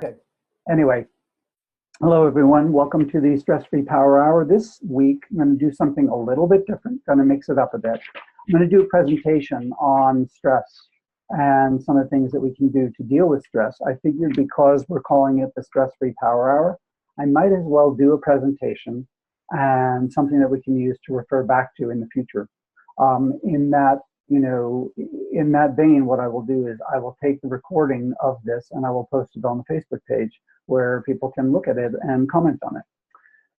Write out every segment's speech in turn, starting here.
Okay. Anyway, hello everyone. Welcome to the Stress-Free Power Hour. This week, I'm going to do something a little bit different, going to mix it up a bit. I'm going to do a presentation on stress and some of the things that we can do to deal with stress. I figured because we're calling it the Stress-Free Power Hour, I might as well do a presentation and something that we can use to refer back to in the future. In that vein, what I will do is I will take the recording of this and I will post it on the Facebook page where people can look at it and comment on it.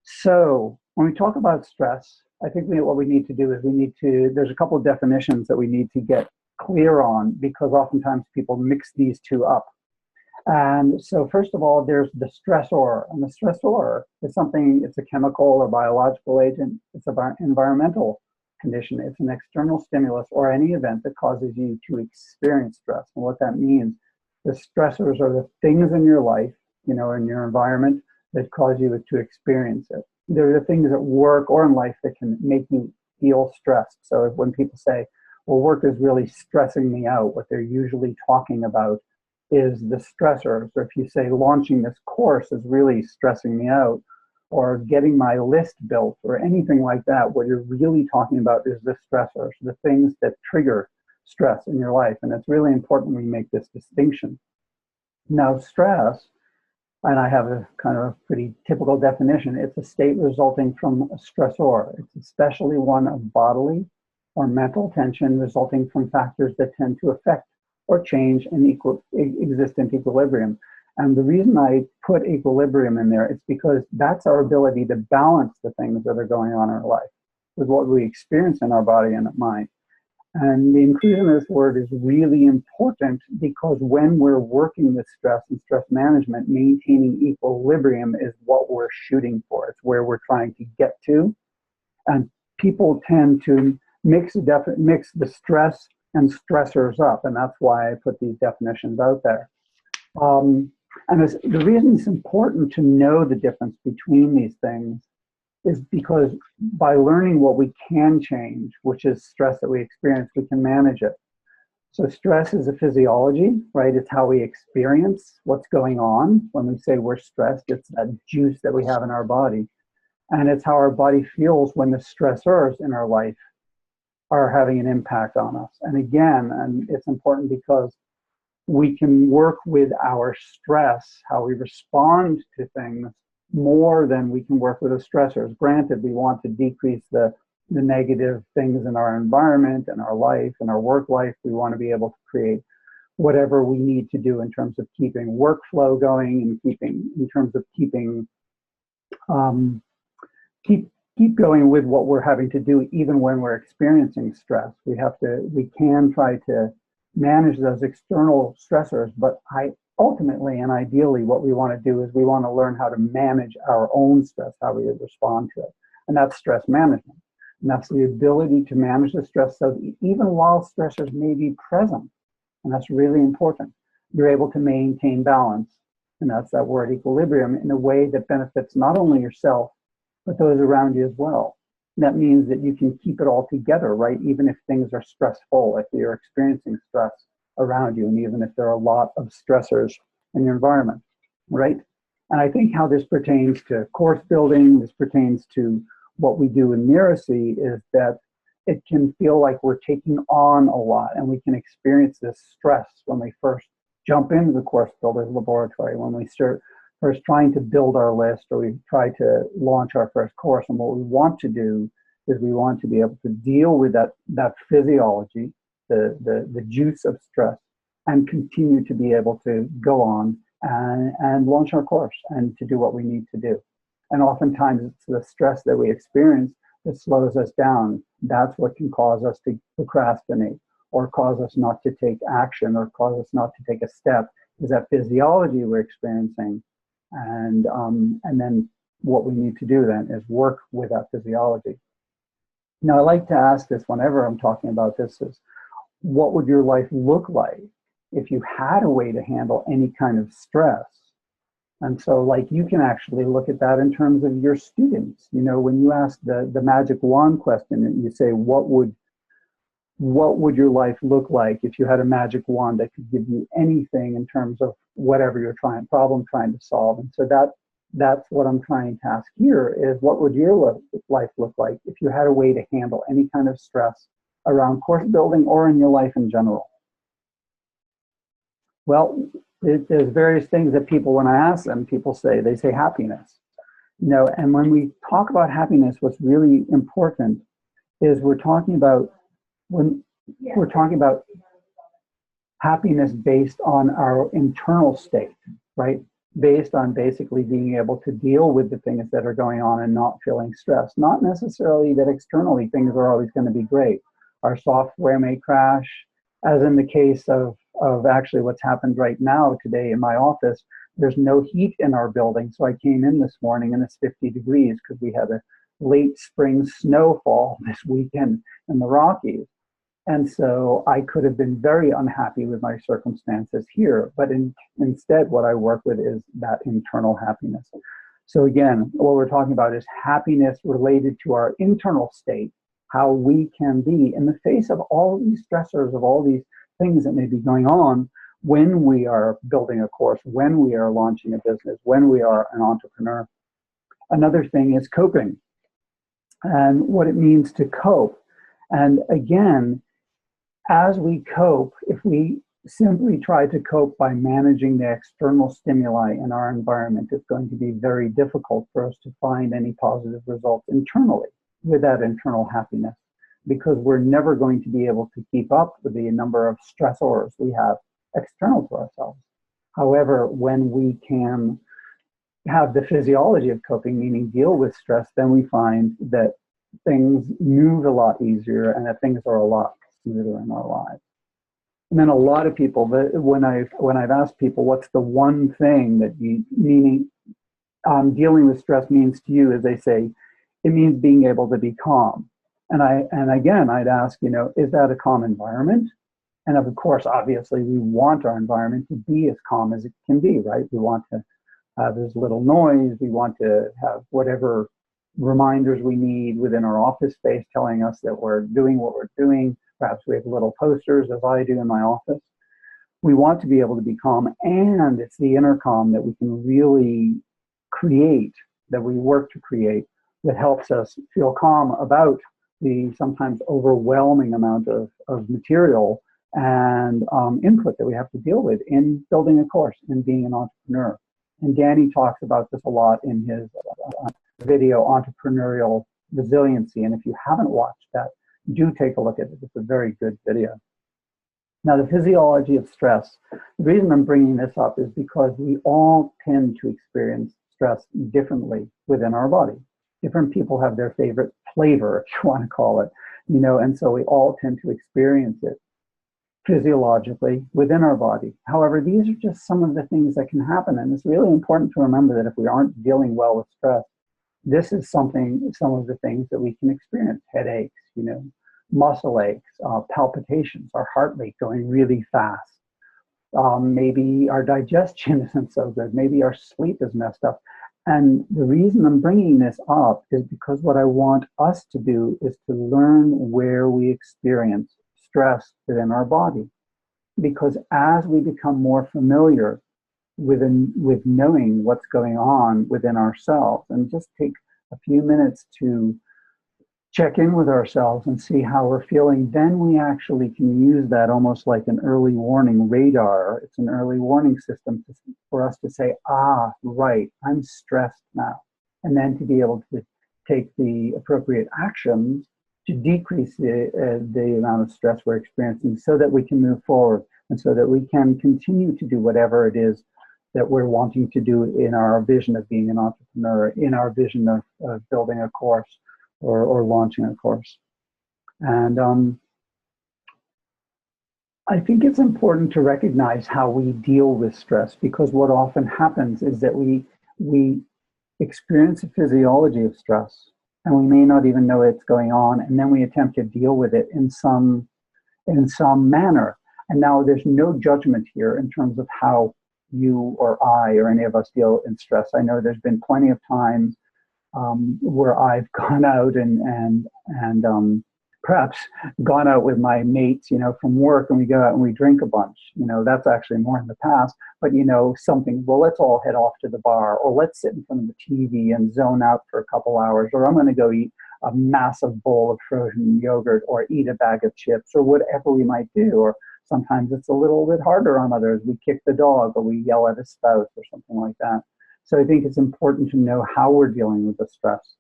So when we talk about stress, I think what we need to do is there's a couple of definitions that we need to get clear on, because oftentimes people mix these two up. And so first of all, there's the stressor. And the stressor is it's a chemical or biological agent. It's an environmental condition. It's an external stimulus or any event that causes you to experience stress. And what that means, the stressors are the things in your life, in your environment that cause you to experience it. They're the things at work or in life that can make you feel stressed. So when people say, well, work is really stressing me out, what they're usually talking about is the stressors. Or if you say launching this course is really stressing me out, or getting my list built, or anything like that, what you're really talking about is the stressors, the things that trigger stress in your life. And it's really important we make this distinction. Now, stress, and I have a kind of a pretty typical definition, it's a state resulting from a stressor. It's especially one of bodily or mental tension resulting from factors that tend to affect or change an existent equilibrium. And the reason I put equilibrium in there is because that's our ability to balance the things that are going on in our life with what we experience in our body and mind. And the inclusion of this word is really important because when we're working with stress and stress management, maintaining equilibrium is what we're shooting for. It's where we're trying to get to. And people tend to mix the stress and stressors up. And that's why I put these definitions out there. And the reason it's important to know the difference between these things is because by learning what we can change, which is stress that we experience, we can manage it. So stress is a physiology, right? It's how we experience what's going on. When we say we're stressed, it's that juice that we have in our body. And it's how our body feels when the stressors in our life are having an impact on us. And again, and it's important because we can work with our stress, how we respond to things, more than we can work with the stressors. Granted, we want to decrease the negative things in our environment and our life and our work life. We want to be able to create whatever we need to do in terms of keeping workflow going and keep going with what we're having to do even when we're experiencing stress. We can try to manage those external stressors, but ultimately and ideally what we want to do is we want to learn how to manage our own stress, how we respond to it. And that's stress management. And that's the ability to manage the stress so that even while stressors may be present, and that's really important, you're able to maintain balance. And that's that word equilibrium in a way that benefits not only yourself, but those around you as well. That means that you can keep it all together, right? Even if things are stressful, if you're experiencing stress around you, and even if there are a lot of stressors in your environment, right? And I think how this pertains to course building, this pertains to what we do in Miracy, is that it can feel like we're taking on a lot, and we can experience this stress when we first jump into the course builder's laboratory, when we start first trying to build our list, or we try to launch our first course. And what we want to do is we want to be able to deal with that physiology, the juice of stress, and continue to be able to go on and launch our course and to do what we need to do. And oftentimes it's the stress that we experience that slows us down. That's what can cause us to procrastinate or cause us not to take action or cause us not to take a step, is that physiology we're experiencing. And then what we need to do then is work with that physiology. Now, I like to ask this whenever I'm talking about this is, what would your life look like if you had a way to handle any kind of stress? And so you can actually look at that in terms of your students. When you ask the magic wand question and you say, what would your life look like if you had a magic wand that could give you anything in terms of whatever you're trying to solve. And so that's what I'm trying to ask here is, what would your life look like if you had a way to handle any kind of stress around course building or in your life in general? Well, there's various things that people, when I ask them, people say, they say happiness. And when we talk about happiness, what's really important is we're talking about happiness based on our internal state, right? Based on basically being able to deal with the things that are going on and not feeling stressed. Not necessarily that externally things are always going to be great. Our software may crash, as in the case of actually what's happened right now today in my office. There's no heat in our building. So I came in this morning and it's 50 degrees because we had a late spring snowfall this weekend in the Rockies. And so I could have been very unhappy with my circumstances here, but instead what I work with is that internal happiness. So again, what we're talking about is happiness related to our internal state, how we can be in the face of all these stressors, of all these things that may be going on when we are building a course, when we are launching a business, when we are an entrepreneur. Another thing is coping and what it means to cope. And again, as we cope, if we simply try to cope by managing the external stimuli in our environment, it's going to be very difficult for us to find any positive results internally with that internal happiness, because we're never going to be able to keep up with the number of stressors we have external to ourselves. However, when we can have the physiology of coping, meaning deal with stress, then we find that things move a lot easier and that things are a lot smoother in our lives. And then a lot of people, when I've asked people, what's the one thing that dealing with stress means to you, is they say, it means being able to be calm. And again, I'd ask, is that a calm environment? And of course, obviously, we want our environment to be as calm as it can be, right? We want to have as little noise. We want to have whatever reminders we need within our office space telling us that we're doing what we're doing. Perhaps we have little posters, as I do in my office. We want to be able to be calm, and it's the inner calm that we can really create, that we work to create, that helps us feel calm about the sometimes overwhelming amount of material and input that we have to deal with in building a course and being an entrepreneur. And Danny talks about this a lot in his video, Entrepreneurial Resiliency. And if you haven't watched that, do take a look at it. It's a very good video. Now, the physiology of stress, the reason I'm bringing this up is because we all tend to experience stress differently within our body. Different people have their favorite flavor, if you want to call it, and so we all tend to experience it physiologically within our body. However, these are just some of the things that can happen. And it's really important to remember that if we aren't dealing well with stress, this is some of the things that we can experience: headaches, muscle aches, palpitations, our heart rate going really fast. Maybe our digestion isn't so good. Maybe our sleep is messed up. And the reason I'm bringing this up is because what I want us to do is to learn where we experience stress within our body. Because as we become more familiar with knowing what's going on within ourselves, and just take a few minutes to check in with ourselves and see how we're feeling, then we actually can use that almost like an early warning radar. It's an early warning system for us to say, right, I'm stressed now. And then to be able to take the appropriate actions to decrease the amount of stress we're experiencing, so that we can move forward and so that we can continue to do whatever it is that we're wanting to do in our vision of being an entrepreneur, in our vision of building a course or launching a course. And I think it's important to recognize how we deal with stress, because what often happens is that we experience a physiology of stress, and we may not even know it's going on, and then we attempt to deal with it in some manner. And now there's no judgment here in terms of how you or I or any of us deal in stress. I know there's been plenty of times where I've gone out and perhaps gone out with my mates, from work, and we go out and we drink a bunch. That's actually more in the past, but something, well, let's all head off to the bar, or let's sit in front of the TV and zone out for a couple hours, or I'm going to go eat a massive bowl of frozen yogurt, or eat a bag of chips, or whatever we might do. Or sometimes it's a little bit harder on others. We kick the dog, or we yell at a spouse, or something like that. So I think it's important to know how we're dealing with the stress.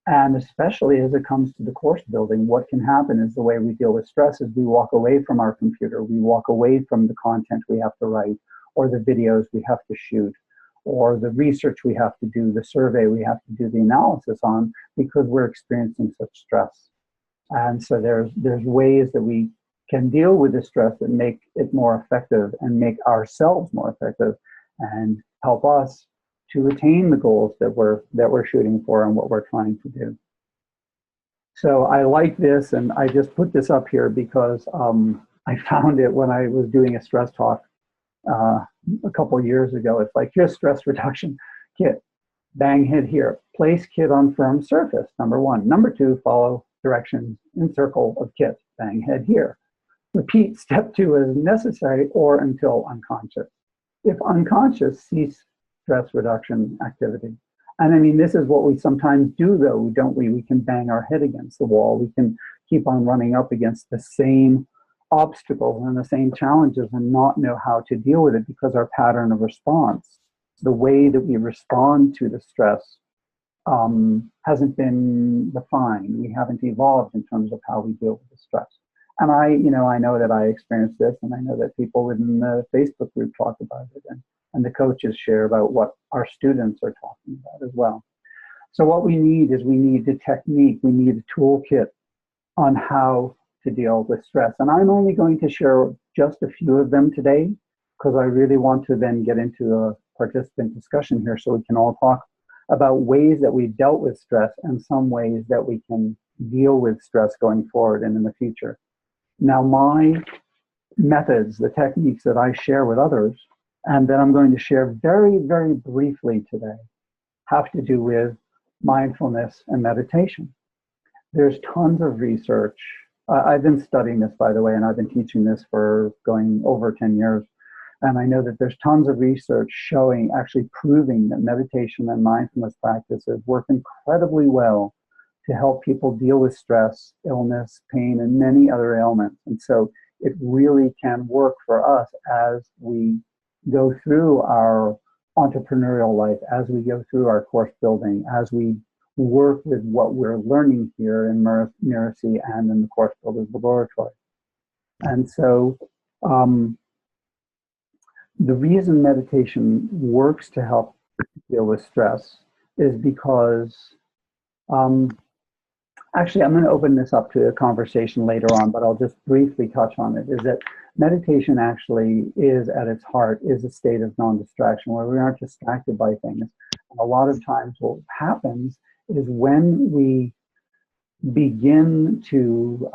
And especially as it comes to the course building, what can happen is the way we deal with stress is we walk away from our computer, we walk away from the content we have to write, or the videos we have to shoot, or the research we have to do, the survey we have to do the analysis on, because we're experiencing such stress. And so there's ways that we can deal with the stress that make it more effective and make ourselves more effective and help us to attain the goals that we're shooting for and what we're trying to do. So I like this, and I just put this up here because I found it when I was doing a stress talk a couple of years ago. It's like, here's stress reduction kit. Bang, hit here. Place kit on firm surface, number 1. Number 2, follow directions in circle of kit. Bang, head here. Repeat step 2 as necessary or until unconscious. If unconscious, cease stress reduction activity. And I mean, this is what we sometimes do, though, don't we? We can bang our head against the wall. We can keep on running up against the same obstacles and the same challenges and not know how to deal with it because our pattern of response, the way that we respond to the stress, hasn't been refined. We haven't evolved in terms of how we deal with the stress. And I know that I experienced this, and I know that people within the Facebook group talk about it, and the coaches share about what our students are talking about as well. So what we need is we need the technique, we need a toolkit on how to deal with stress. And I'm only going to share just a few of them today because I really want to then get into a participant discussion here so we can all talk about ways that we've dealt with stress and some ways that we can deal with stress going forward and in the future. Now, my methods, the techniques that I share with others, and that I'm going to share very, very briefly today, have to do with mindfulness and meditation. There's tons of research. I've been studying this, by the way, and I've been teaching this for going over 10 years. And I know that there's tons of research showing, actually proving that meditation and mindfulness practices work incredibly well to help people deal with stress, illness, pain, and many other ailments. And so it really can work for us as we go through our entrepreneurial life, as we go through our course building, as we work with what we're learning here in Miracy and in the Course Builders Laboratory. And so the reason meditation works to help deal with stress is because, actually, I'm going to open this up to a conversation later on, but I'll just briefly touch on it, is that meditation actually is, at its heart, is a state of non-distraction where we aren't distracted by things. And a lot of times what happens is when we begin to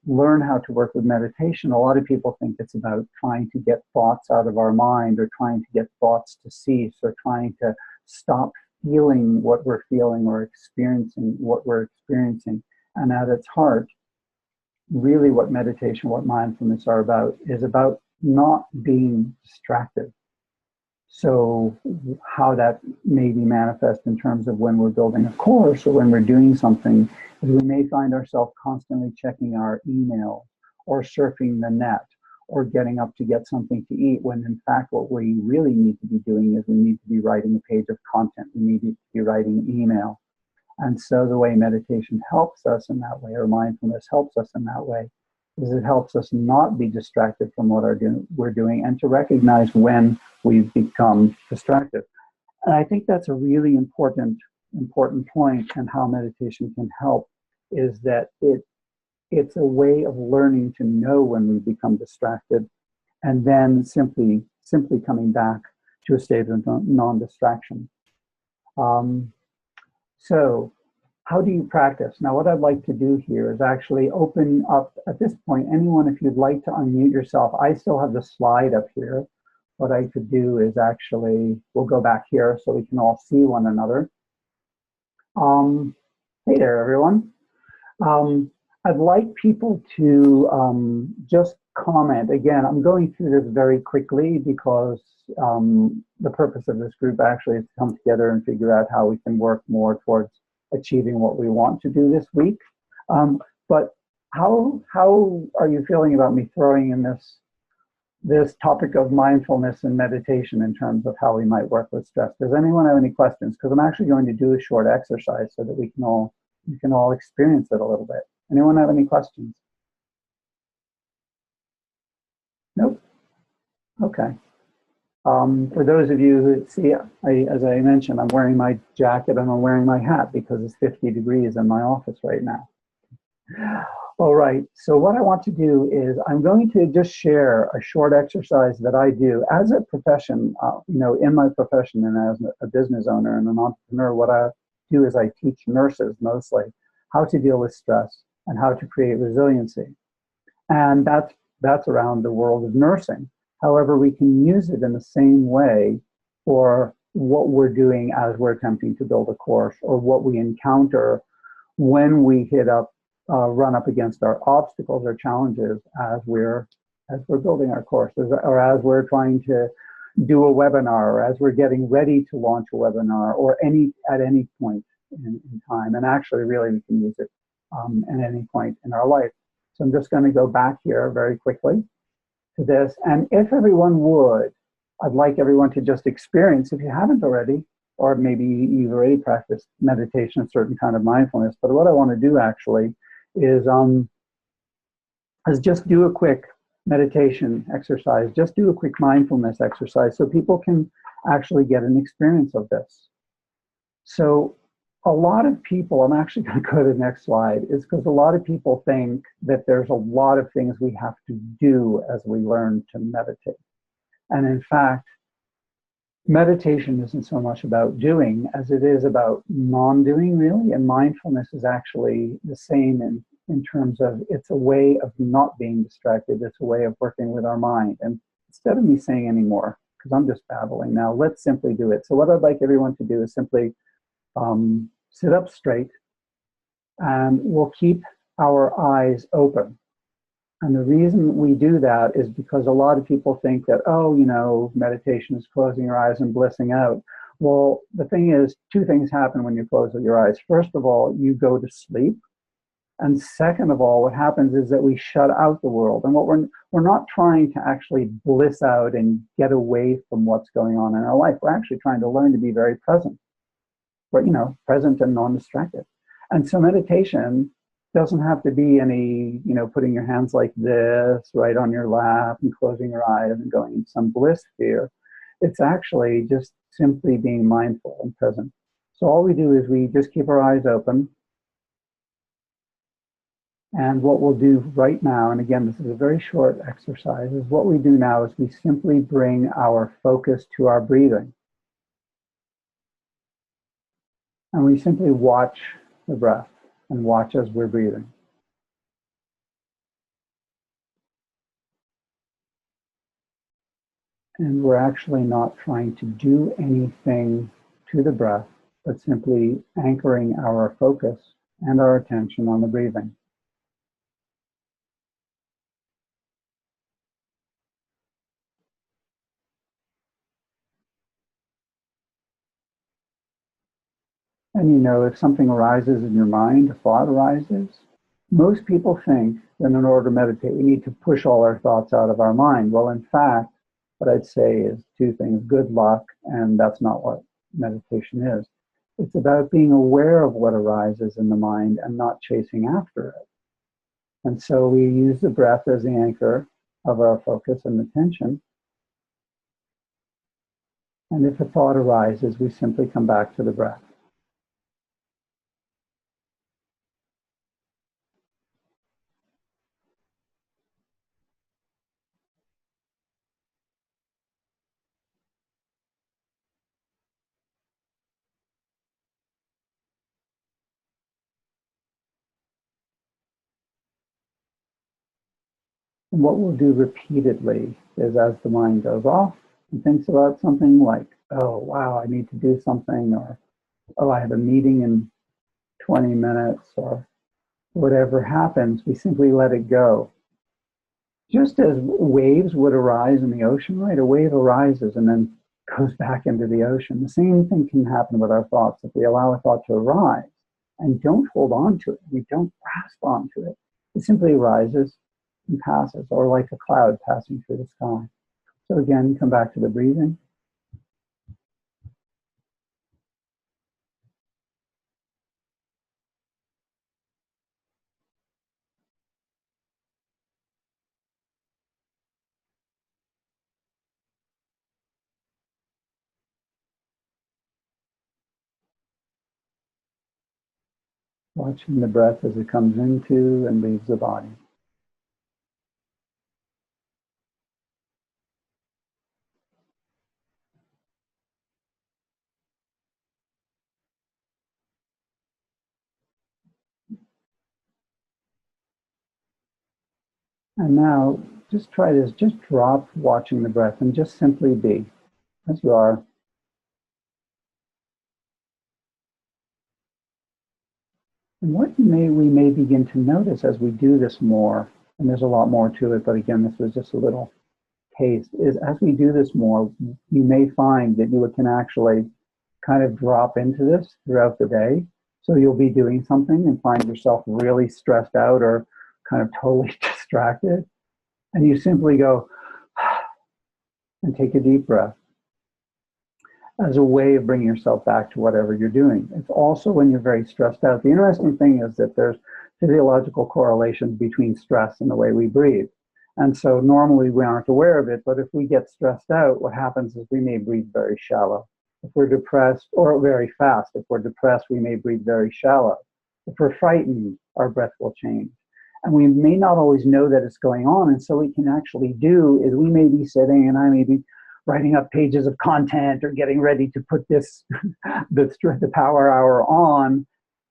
learn how to work with meditation, a lot of people think it's about trying to get thoughts out of our mind or trying to get thoughts to cease or trying to stop feeling what we're feeling or experiencing what we're experiencing. And at its heart, really what meditation, what mindfulness are about is about not being distracted. So how that may be manifest in terms of when we're building a course or when we're doing something is we may find ourselves constantly checking our email or surfing the net or getting up to get something to eat, when in fact what we really need to be doing is we need to be writing a page of content. We need to be writing email. And so the way meditation helps us in that way, or mindfulness helps us in that way, is it helps us not be distracted from what we're doing and to recognize when we've become distracted. And I think that's a really important point, and how meditation can help is that it's a way of learning to know when we become distracted and then simply coming back to a state of non-distraction. So how do you practice? Now, what I'd like to do here is actually open up, at this point, anyone, if you'd like to unmute yourself. I still have the slide up here. What I could do is actually, we'll go back here so we can all see one another. Hey there, everyone. I'd like people to just comment. Again, I'm going through this very quickly because the purpose of this group actually is to come together and figure out how we can work more towards achieving what we want to do this week. But how are you feeling about me throwing in this topic of mindfulness and meditation in terms of how we might work with stress? Does anyone have any questions? Because I'm actually going to do a short exercise so that we can all experience it a little bit. Anyone have any questions? Nope. Okay. For those of you who see, as I mentioned, I'm wearing my jacket and I'm wearing my hat because it's 50 degrees in my office right now. All right, so what I want to do is I'm going to just share a short exercise that I do as a profession, in my profession and as a business owner and an entrepreneur. What I do is I teach nurses mostly how to deal with stress and how to create resiliency. And that's around the world of nursing. However, we can use it in the same way for what we're doing as we're attempting to build a course, or what we encounter when we run up against our obstacles or challenges as we're building our courses, or as we're trying to do a webinar, or as we're getting ready to launch a webinar, or at any point in time. And actually, really, we can use it at any point in our life. So I'm just going to go back here very quickly to this. And if everyone would, I'd like everyone to just experience, if you haven't already, or maybe you've already practiced meditation, a certain kind of mindfulness. But what I want to do actually is just do a quick meditation exercise, just do a quick mindfulness exercise so people can actually get an experience of this. So a lot of people, I'm actually going to go to the next slide, is because a lot of people think that there's a lot of things we have to do as we learn to meditate. And in fact, meditation isn't so much about doing as it is about non-doing, really. And mindfulness is actually the same in terms of it's a way of not being distracted. It's a way of working with our mind. And instead of me saying any more, because I'm just babbling now, let's simply do it. So what I'd like everyone to do is simply sit up straight, and we'll keep our eyes open. And the reason we do that is because a lot of people think that, meditation is closing your eyes and blissing out. Well, the thing is, two things happen when you close your eyes. First of all, you go to sleep. And second of all, what happens is that we shut out the world. And what we're not trying to actually bliss out and get away from what's going on in our life. We're actually trying to learn to be very present. But, present and non-distracted. And so meditation doesn't have to be any, putting your hands like this right on your lap and closing your eyes and going in some bliss sphere. It's actually just simply being mindful and present. So all we do is we just keep our eyes open. And what we'll do right now, and again, this is a very short exercise, is what we do now is we simply bring our focus to our breathing. And we simply watch the breath and watch as we're breathing. And we're actually not trying to do anything to the breath, but simply anchoring our focus and our attention on the breathing. And if something arises in your mind, a thought arises, most people think that in order to meditate, we need to push all our thoughts out of our mind. Well, in fact, what I'd say is two things: good luck, and that's not what meditation is. It's about being aware of what arises in the mind and not chasing after it. And so we use the breath as the anchor of our focus and attention. And if a thought arises, we simply come back to the breath. And what we'll do repeatedly is, as the mind goes off and thinks about something like, oh, wow, I need to do something, or, oh, I have a meeting in 20 minutes, or whatever happens, we simply let it go. Just as waves would arise in the ocean, right? A wave arises and then goes back into the ocean. The same thing can happen with our thoughts. If we allow a thought to arise and don't hold on to it, we don't grasp onto it, it simply arises and passes, or like a cloud passing through the sky. So again, come back to the breathing. Watching the breath as it comes into and leaves the body. And now just try this, just drop watching the breath and just simply be as you are. And what we may begin to notice as we do this more, and there's a lot more to it, but again, this was just a little taste, is as we do this more, you may find that you can actually kind of drop into this throughout the day. So you'll be doing something and find yourself really stressed out or kind of totally distracted. And you simply go and take a deep breath as a way of bringing yourself back to whatever you're doing. It's also when you're very stressed out. The interesting thing is that there's physiological correlations between stress and the way we breathe. And so normally we aren't aware of it, but if we get stressed out, what happens is we may breathe very shallow. If we're depressed, or very fast. If we're depressed, we may breathe very shallow. If we're frightened, our breath will change. And we may not always know that it's going on. And so what we can actually do is we may be sitting and I may be writing up pages of content or getting ready to put this, the power hour on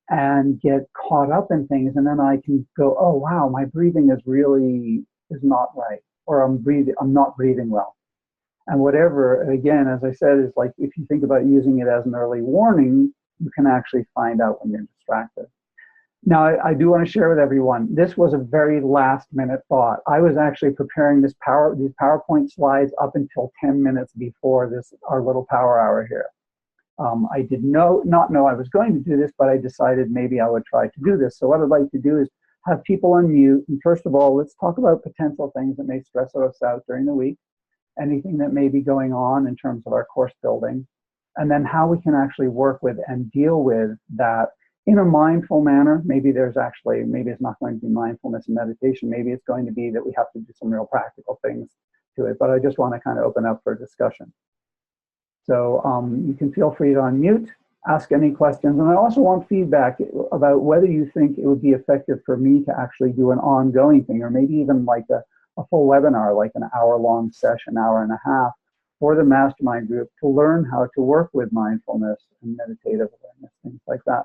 and get caught up in things. And then I can go, oh, wow, my breathing is not right. Or I'm not breathing well. And whatever, again, as I said, is like, if you think about using it as an early warning, you can actually find out when you're distracted. Now, I do want to share with everyone, this was a very last minute thought. I was actually preparing these PowerPoint slides up until 10 minutes before our little power hour here. I did not know I was going to do this, but I decided maybe I would try to do this. So what I'd like to do is have people unmute. And first of all, let's talk about potential things that may stress us out during the week, anything that may be going on in terms of our course building, and then how we can actually work with and deal with that in a mindful manner. Maybe it's not going to be mindfulness and meditation. Maybe it's going to be that we have to do some real practical things to it, but I just want to kind of open up for discussion. So you can feel free to unmute, ask any questions. And I also want feedback about whether you think it would be effective for me to actually do an ongoing thing, or maybe even like a full webinar, like an hour-long session, hour and a half, for the mastermind group to learn how to work with mindfulness and meditative awareness, things like that.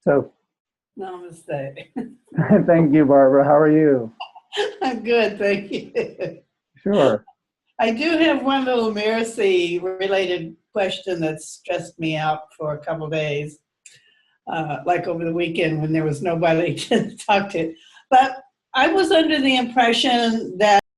So, namaste. Thank you, Barbara. How are you? I'm good, thank you. Sure. I do have one little Miracy related question that stressed me out for a couple of days, like over the weekend when there was nobody to talk to. But I was under the impression that